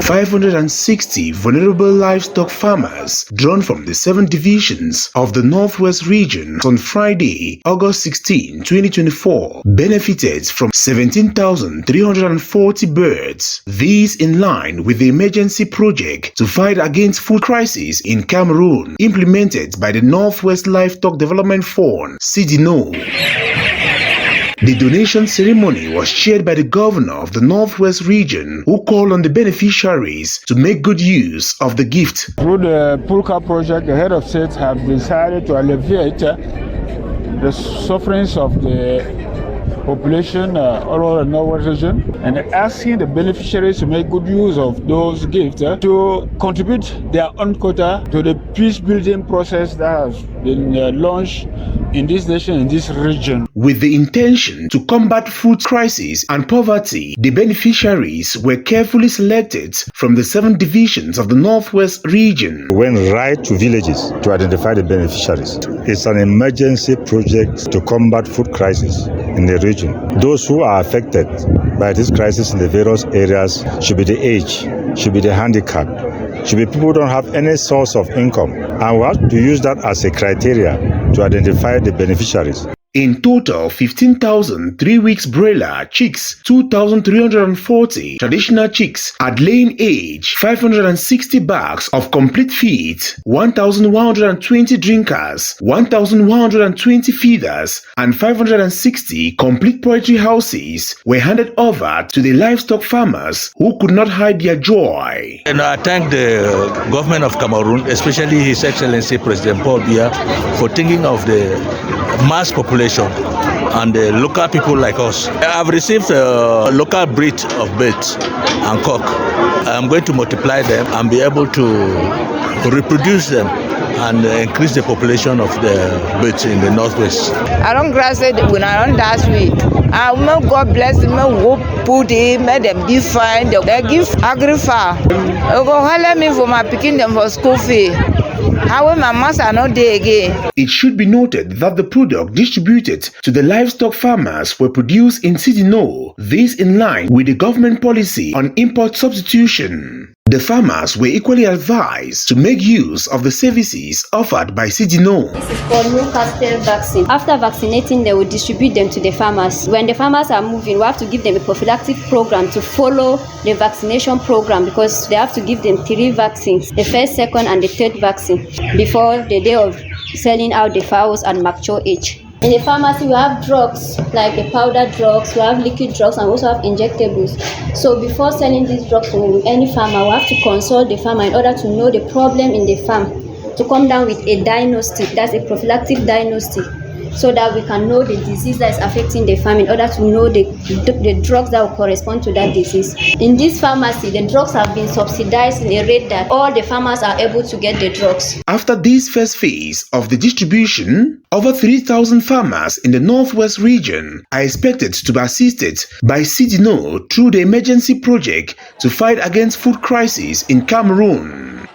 560 vulnerable livestock farmers drawn from the 7 divisions of the Northwest region on Friday, August 16, 2024, benefited from 17,340 birds. These in line with the emergency project to fight against food crisis in Cameroon implemented by the Northwest Livestock Development Fund, Cdeno. The donation ceremony was chaired by the governor of the Northwest region, who called on the beneficiaries to make good use of the gift. Through the Pulka project, the head of state have decided to alleviate the sufferings of the population all over the Northwest region, and asking the beneficiaries to make good use of those gifts to contribute their own quota to the peace-building process that has been launched in this nation, in this region. With the intention to combat food crisis and poverty, the beneficiaries were carefully selected from the 7 divisions of the Northwest region. We went right to villages to identify the beneficiaries. It's an emergency project to combat food crisis in the region. Those who are affected by this crisis in the various areas should be the age, should be the handicap, should be people who don't have any source of income. And we have to use that as a criteria to identify the beneficiaries. In total, 15,000 3-week broiler chicks, 2,340 traditional chicks at laying age, 560 bags of complete feed, 1,120 drinkers, 1,120 feeders, and 560 complete poultry houses were handed over to the livestock farmers who could not hide their joy. And I thank the government of Cameroon, especially His Excellency President Paul Biya, for thinking of the mass population and the local people like us. I've received a local breed of birds and cock. I'm going to multiply them and be able to reproduce them and increase the population of the birds in the Northwest. I don't grass it when I don't dash me. God bless them, put it, make them be fine. They give agri-far. Let me for my picking them for school fee. How my master are not there again. It should be noted that the product distributed to the livestock farmers were produced in Cdeno, this in line with the government policy on import substitution. The farmers were equally advised to make use of the services offered by Cdeno. This is called Newcastle vaccine. After vaccinating, they will distribute them to the farmers. When the farmers are moving, we have to give them a prophylactic program to follow the vaccination program, because they have to give them 3 vaccines, the first, second, and the third vaccine, before the day of selling out the fowls and mature age. In the pharmacy, we have drugs, like the powder drugs, we have liquid drugs, and we also have injectables. So before selling these drugs to any farmer, we have to consult the farmer in order to know the problem in the farm, to come down with a diagnostic, that's a prophylactic diagnostic, so that we can know the disease that is affecting the farm in order to know the drugs that will correspond to that disease. In this pharmacy, the drugs have been subsidized in a rate that all the farmers are able to get the drugs. After this first phase of the distribution, over 3,000 farmers in the Northwest region are expected to be assisted by Cdeno through the emergency project to fight against food crisis in Cameroon.